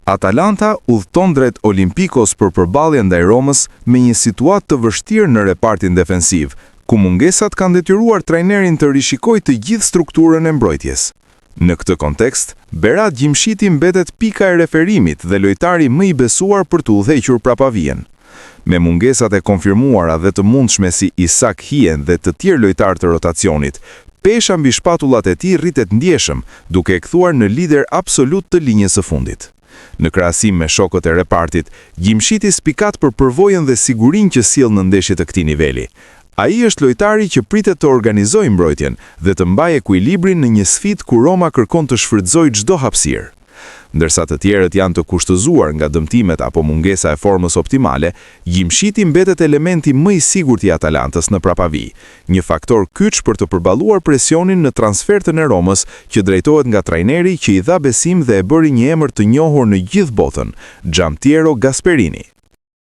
Atalanta udhton drejt Olimpikos për përballje ndaj Romës me një situatë të vështirë në repartin defensiv, ku mungesat kanë detyruar trajnerin të rishikojë të gjithë strukturën e mbrojtjes. Në këtë kontekst, Berat Gjimshiti mbetet pika e referimit dhe lojtari më i besuar për të udhëhequr prapavijen. Me mungesat e konfirmuara dhe të mundshme si Isak Hien dhe të tjerë lojtarë të rotacionit, pesha mbi shpatullat e tij rritet ndjeshëm, duke e kthuar në lider absolut të linjës së fundit. Në krahasim me shokët e repartit, Gjimshiti spikat për përvojën dhe sigurinë që sjell në ndeshje të këtij niveli. Ai është lojtari që pritet të organizojë mbrojtjen dhe të mbajë ekuilibrin në një sfidë ku Roma kërkon të shfrytëzojë çdo hapësirë. Ndërsa të tjerët janë të kushtëzuar nga dëmtimet apo mungesa e formës optimale, Gjimshiti mbetet elementi më i sigurt i Atalantës në prapavi, një faktor kyç për të përballuar presionin në transfertën e Romës që drejtohet nga trajneri që i dha besim dhe e bëri një emër të njohur në gjithë botën, Giampiero Gasperini.